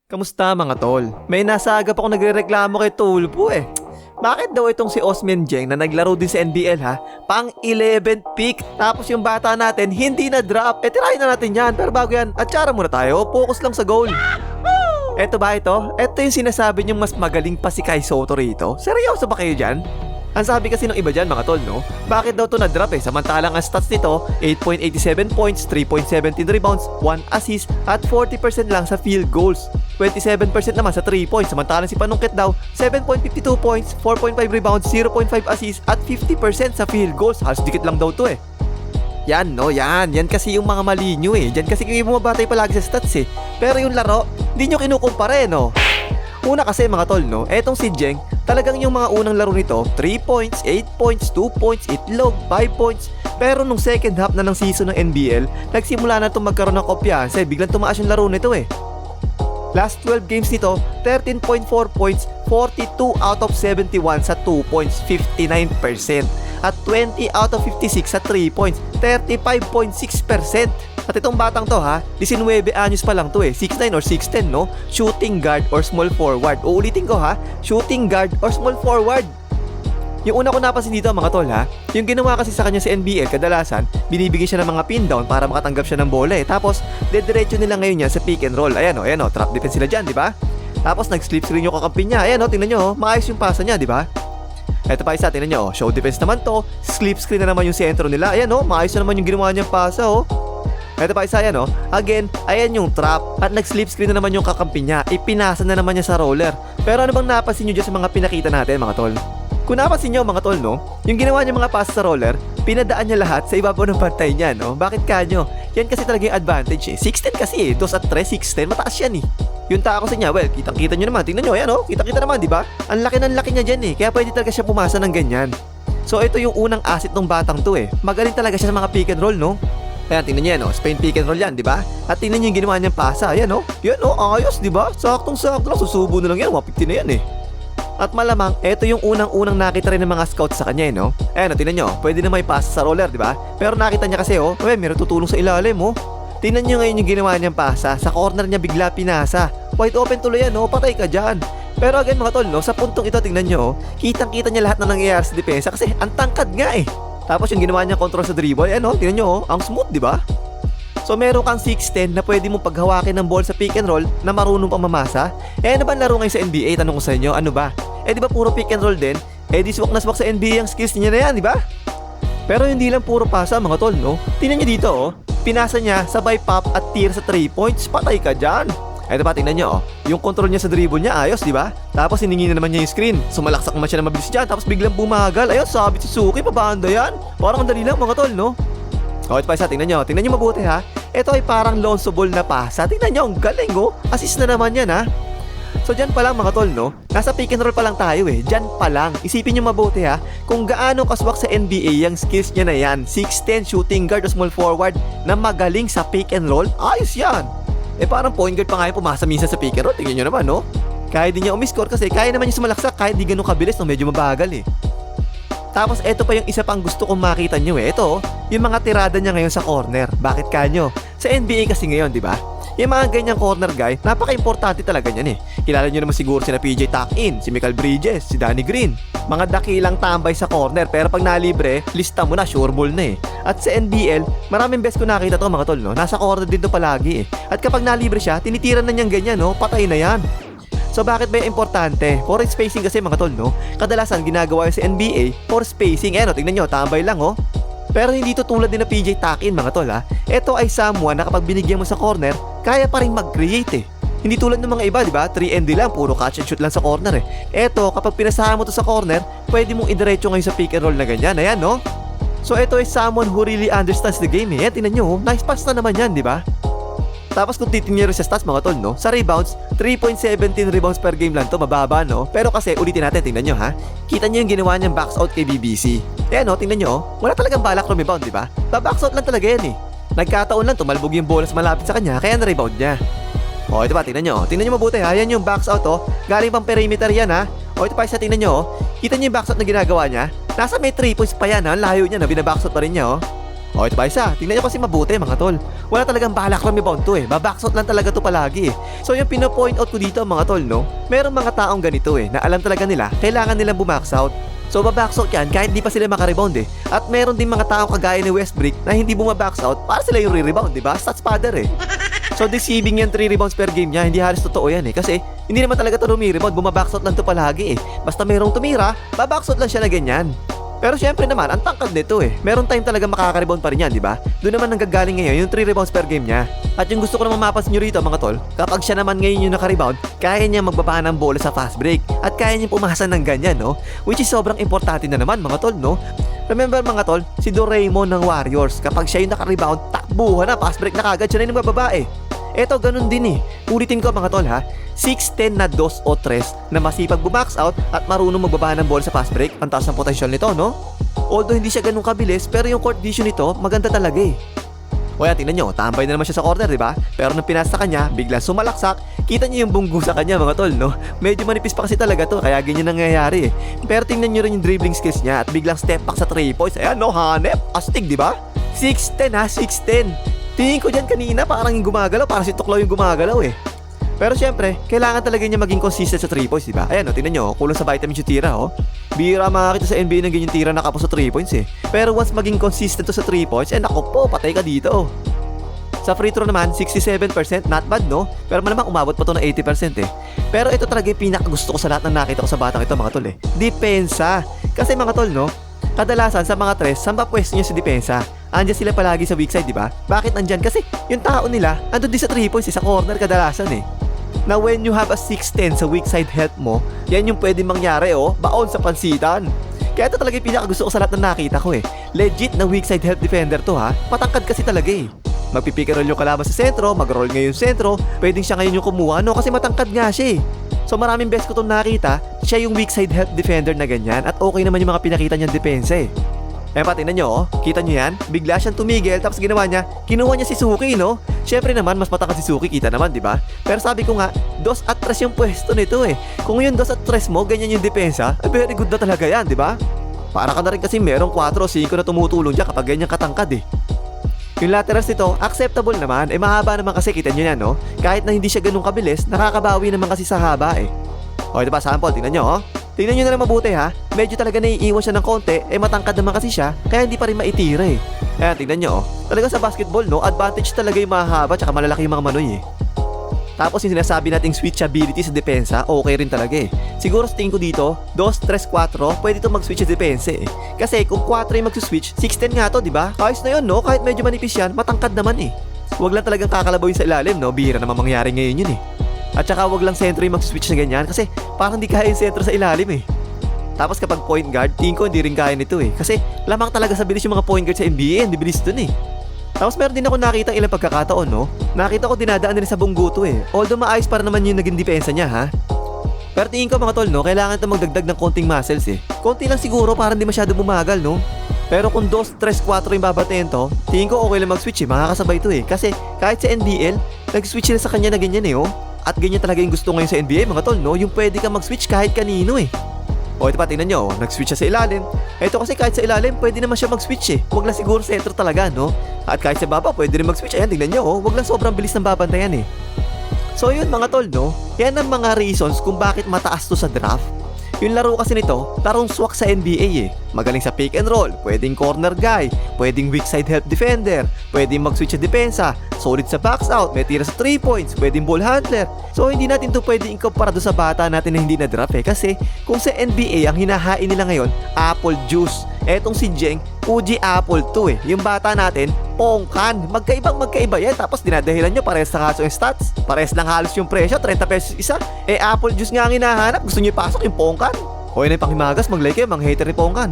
Kamusta mga tol? May nasagap ako nagrereklamo kay Tulpo eh. Bakit daw itong si Osman Jeng na naglaro din sa NBL ha? Pang 11th pick. Tapos yung bata natin hindi na drop. Tirahin na natin yan. Pero bago yan, atsara muna tayo. Focus lang sa goal. Eto ba ito? Eto yung sinasabi niyong mas magaling pa si Kai Soto rito? Seryoso ba kayo dyan? Ang sabi kasi ng iba dyan mga tol, no? Bakit daw to na-drop eh? Samantalang ang stats nito, 8.87 points, 3.17 rebounds, 1 assist, at 40% lang sa field goals. 27% naman sa 3 points. Samantalang si Panungkit daw, 7.52 points, 4.5 rebounds, 0.5 assists, at 50% sa field goals. Halos dikit lang daw to eh. Yan no, yan kasi yung mga mali nyo eh. Yan kasi kayo bumabatay palagi sa stats eh. Pero yung laro, hindi nyo kinukumpare no. Una kasi mga tol no, etong si Jeng, talagang yung mga unang laro nito, 3 points, 8 points, 2 points, itlog, 5 points. Pero nung second half na ng season ng NBL, nagsimula na itong magkaroon ng kumpiyansa eh, biglang tumaas yung laro nito eh. Last 12 games nito, 13.4 points, 42 out of 71 sa 2 points, 59%. At 20 out of 56 sa 3 points, 35.6%. At itong batang to ha, 19 anyos pa lang to eh, 6'9 or 6'10 no? Shooting guard or small forward. Uulitin ko ha, shooting guard or small forward. Yung una ko napansin dito mga tol ha, yung ginawa kasi sa kanya sa NBL kadalasan, binibigyan siya ng mga pin down para makatanggap siya ng bola eh. Tapos, dediretso nila ngayon yan sa pick and roll. Ayan o, trap defense sila dyan, di ba? Tapos nag-slip screen yung kakampi niya. Ayan o, tingnan nyo, maayos yung pasa niya, di ba? Ito pa isa, tingnan nyo, show defense naman to. Slip screen na naman yung sentro nila. Ayan o, maayos na naman yung ginawa niyang pasa o. Ito pa isa yan o, again, ayan yung trap. At nag-slip screen na naman yung kakampi niya. Ipinasa na naman niya sa roller. Pero ano bang napansin nyo dyan sa mga pinakita natin mga tol? Kung napansin nyo mga tol no, yung ginawa niya mga pass sa roller, pinadaan niya lahat sa ibabaw ng pantay niya no. Bakit kanyo? Yan kasi talaga yung advantage eh. 6'10 kasi eh, 2 at 3, 6'10, mataas yan eh. Yung tako sa niya, well, kitang-kita nyo naman. Tingnan nyo, ayan o, kita-kita naman, di ba? Ang laki niya dyan eh, kaya pwede talaga siya pumasa ng ganyan. So ito yung unang asset ng batang to eh. Magaling talaga siya sa mga pick and roll no. Ayan, tingnan nyo yan o, Spain pick and roll yan, di ba? At tingnan nyo yung ginawa niyang pasa, ayan o. Yan o, ayos, di ba? Saktong-sakto lang, susubo na lang yan, 150 na yan eh. At malamang, ito yung unang-unang nakita rin ng mga scouts sa kanya eh, no? Ayan o, tingnan nyo, pwede na may pasa sa roller, di ba? Pero nakita niya kasi o, meron tutulong sa ilalim o. Tingnan nyo ngayon yung ginawa niyang pasa, sa corner niya bigla pinasa. Wide open tuloy yan o, patay ka dyan. Pero again mga tol, no, sa puntong ito, tingnan nyo o, kitang-kita niya lahat na nangyayari sa depensa kasi ang tangkad nga eh. Tapos yung ginawa niya control sa dribble, ayan o, tingnan nyo o, ang smooth, di ba? So meron kang 6'10 na pwede mong paghawakin ng ball sa pick and roll na marunong pang mamasa. Ano ba laro ngayon sa NBA? Tanong ko sa inyo, ano ba? Di ba puro pick and roll din? Di swak na swak sa NBA ang skills niya na yan, di ba? Pero hindi lang puro pasa mga tol, no? Tingnan nyo dito oh, pinasa niya sabay pop at tira sa 3 points, patay ka dyan. Eto pa, tingnan nyo oh, yung control niya sa dribble niya ayos, di ba? Tapos hiningi na naman niya yung screen, sumalaksak naman siya na mabilis dyan, tapos biglang bumagal. Ayun, sabit si Suki, pabanda yan. Parang ang dali lang mga tol, no? Ito pa isa, tingnan nyo mabuti ha. Ito ay parang Lonzo Ball na pasa. Tingnan nyo, ang galing oh. Assist na naman yan ha. So dyan pa lang mga tol no, nasa pick and roll pa lang tayo eh. Dyan pa lang, isipin nyo mabuti ha, kung gaano kaswak sa NBA yung skills niya na yan. 6'10 shooting guard o small forward na magaling sa pick and roll, ayos yan. Parang point guard pa nga yung pumasa minsan sa pick and roll. Tingnan nyo naman no, kaya din niya umiscore kasi kaya naman yung sumalaksak kahit di ganun kabilis no, medyo mabagal eh. Tapos eto pa yung isa pang gusto kong makita nyo eh. Ito, yung mga tirada niya ngayon sa corner. Bakit kanyo? Sa NBA kasi ngayon, di ba? Yung mga ganyang corner guy, napaka-importante talaga niyan eh. Kilala nyo naman siguro sina PJ Tuck-In, si Michael Bridges, si Danny Green. Mga dakilang tambay sa corner, pero pag nalibre, lista mo na, sure ball na eh. At sa NBL, maraming best ko nakita to mga tol no, nasa corner din to palagi eh. At kapag nalibre siya, tinitiran na niyang ganyan no, patay na yan. So bakit ba yung importante? For spacing kasi mga tol no, kadalasan ginagawa yung sa NBA for spacing. No, tingnan nyo, tambay lang oh. Pero hindi to tulad din na PJ Tuck-In mga tol ha. Ito ay someone na kapag binigyan mo sa corner, kaya pa rin mag-create eh. Hindi tulad ng mga iba, di ba? 3&D lang, puro catch and shoot lang sa corner eh. Ito, kapag pinasahan mo to sa corner, pwede mong idiretso ngayon sa pick and roll na ganyan. Ayan no. So ito ay someone who really understands the game eh. Tingnan nyo, nice pass na naman yan, di ba? Tapos kung titingnan rin sa stats mga tol no, sa rebounds, 3.17 rebounds per game lang to, mababa no. Pero kasi ulitin natin, tingnan nyo ha. Kita nyo yung ginawa niyang box out kay BBC. No, tingnan nyo, wala talagang balak rebound, di ba? Box out lang talaga yan eh. Nagkataon lang tumalbog yung bola sa malapit sa kanya, kaya na-rebound niya. Ito pa, tingnan nyo mabuti ha. Yan yung box out oh, galing pang perimeter yan ha. Ito pa isa, tingnan nyo kita nyo yung box out na ginagawa niya. Nasa may 3 points pa yan ha, layo niya na, binabox out pa rin niya oh. O ito pa isa, tingnan nyo kasi mabuti mga tol. Wala talagang balak rebound to eh. Babackshot lang talaga to palagi eh. So yung pino-point out ko dito mga tol no, merong mga taong ganito eh, na alam talaga nila, kailangan nilang bumax out. So babackshot yan kahit di pa sila makarebound eh. At meron din mga taong kagaya ni Westbrick na hindi bumabax out para sila yung re-rebound, diba? Stats father eh. So deceiving yan 3 rebounds per game niya, hindi halos totoo yan eh. Kasi hindi naman talaga to remi-rebound, bumabackshot lang to palagi eh. Basta merong tumira, babackshot lang siya na ganyan. Pero syempre naman, ang tangkad nito eh. Meron time talaga makaka-rebound pa rin yan, di ba? Doon naman nanggagaling ngayon yung 3 rebounds per game niya. At yung gusto ko naman mapansin nyo rito mga tol, kapag siya naman ngayon yung naka-rebound, kaya niya magbaba ng bola sa fast break. At kaya niya pumasa ng ganyan, no? Which is sobrang importante na naman mga tol, no? Remember mga tol, si Doraemon ng Warriors, kapag siya yung naka-rebound, takbuhan na, fast break na kagad, siya na yung magbaba eh. Eto, ganun din eh. Ulitin ko mga tol ha. 6'10 na 2 o 3 na masipag bumax out at marunong magbaba ng bola sa fast break. Ang taas ng potensyal nito, no? Although hindi siya ganun kabilis, pero yung court vision nito, maganda talaga eh. O yan, tingnan nyo, tambay na naman siya sa corner, di ba? Pero nung pinasa kanya, biglang sumalaksak, kita nyo yung bunggo sa kanya mga tol, no? Medyo manipis pa kasi talaga to, kaya ganyan nangyayari eh. Pero tingnan nyo rin yung dribbling skills niya at biglang step back sa 3 points. Ayan, no, hanep, astig, di ba? 6'10 ha, 6'10. Tingin ko dyan kanina parang yung gumagalaw, parang si Tuklaw yung gumagalaw eh. Pero syempre, kailangan talaga niya maging consistent sa 3 points, diba? Ayan o, tingnan nyo, kulang sa vitamins yung tira o. Bira makakita sa NBA ng ganyan tira nakapos sa 3 points eh. Pero once maging consistent to sa 3 points, naku po, patay ka dito. Sa free throw naman, 67%, not bad no? Pero malamang umabot pa to ng 80% eh. Pero ito talaga yung pinakagusto ko sa lahat ng nakita ko sa batang ito mga tol eh. Depensa. Kasi mga tol no, kadalasan sa mga tres, saan ba pwesto niya sa depensa? Andiyan sila palagi sa weak side, di ba? Bakit andyan? Kasi yung tao nila, andun din sa 3 points, sa corner kadalasan eh. Now when you have a 6'10 sa weak side help mo, yan yung pwede mangyari oh, baon sa pansitan. Kaya ito talaga yung pinakagusto ko sa lahat ng nakita ko eh. Legit na weak side help defender to ha, patangkad kasi talaga eh. Magpipick and roll yung kalaban sa sentro, mag-roll ngayon sentro, pwedeng siya ngayon yung kumuha no, kasi matangkad nga siya eh. So maraming best ko itong nakita, siya yung weak side help defender na ganyan at okay naman yung mga pinakita niyang depensa eh. Eh pati na nyo oh, kita nyo yan? Bigla siyang tumigil tapos ginawa niya, kinuha niya si Suki no? Syempre naman mas matangkad si Suki, kita naman di ba? Pero sabi ko nga, 2 at 3 yung pwesto nito eh. Kung yung 2 at 3 mo, ganyan yung depensa, very good na talaga yan di ba? Para ka na rin kasi merong 4 o 5 na tumutulong dyan kapag ganyan katangkad eh. Yung laterals nito, acceptable naman, mahaba naman kasi kita nyo yan no? Kahit na hindi siya ganun kabilis, nakakabawi naman kasi sa haba eh. O ito pa sample, tingnan nyo oh. Tingnan nyo na lang mabuti ha, medyo talaga naiiwan siya ng konti, matangkad naman kasi siya, kaya hindi pa rin maitira eh. Ayan, tingnan nyo oh, talaga sa basketball no, advantage talaga yung mahaba tsaka malalaki yung mga manoy eh. Tapos yung sinasabi nating switchability sa depensa, okay rin talaga eh. Siguro sa tingin ko dito, 2, 3, 4, pwede ito mag-switch sa depensa eh. Kasi kung 4 yung mag-switch, 6'10 nga to diba? Ayos na yun no, kahit medyo manipis yan, matangkad naman eh. Huwag lang talagang kakalabaw sa ilalim no, bihira naman mangyari ngayon yun eh. At saka wag lang sentro yung mag-switch na ganyan kasi parang di kaya yung sentro sa ilalim eh. Tapos kapag point guard, tingin ko hindi rin kaya nito eh. Kasi lamang talaga sa bilis yung mga point guard sa NBA, hindi bilis dun eh. Tapos meron din ako nakita ilang pagkakataon no. Nakita ko dinadaan na rin sa bunggo to eh. Although maayos para naman yung naging depensa niya ha. Pero tingin ko mga tol no, kailangan ito magdagdag ng konting muscles eh. Konti lang siguro para hindi masyado bumagal no. Pero kung 2, 3, 4 yung babatiin to, tingin ko okay lang mag-switch eh, makakasabay to eh. Kasi kahit sa NBL, nag-switch na sa kanya na ganyan eh oh. At ganyan talaga yung gusto ngayon sa NBA mga tol no, yung pwede kang mag-switch kahit kanino eh. O ito pa, tingnan nyo, nag-switch siya sa ilalim. Ito kasi kahit sa ilalim, pwede naman siya mag-switch eh. Huwag lang siguro sentro talaga no. At kahit sa baba, pwede rin mag-switch. Ayan, tingnan nyo oh, huwag lang sobrang bilis ng babantayan eh. So yun mga tol no, yan ang mga reasons kung bakit mataas to sa draft. Yung laro kasi nito, larong swak sa NBA eh. Magaling sa pick and roll, pwedeng corner guy, pwedeng weak side help defender, pwedeng mag-switch sa depensa, solid sa box out, may tira sa 3 points, pwedeng ball handler. So hindi natin to pwedeng ikumpara sa bata natin na hindi na draft eh. Kasi kung sa NBA ang hinahain nila ngayon, apple juice. Etong si Jeng, Fuji apple to eh. Yung bata natin, pongkan. Magkaiba yan. Tapos dinadahilan nyo, parehas na kaso yung stats. Parehas lang halos yung presyo, 30 pesos isa. Apple juice nga ang hinahanap. Gusto nyo ipasok yung pongkan. O yun ay panghimagas, mag-like kayo, mga hater ni pongkan.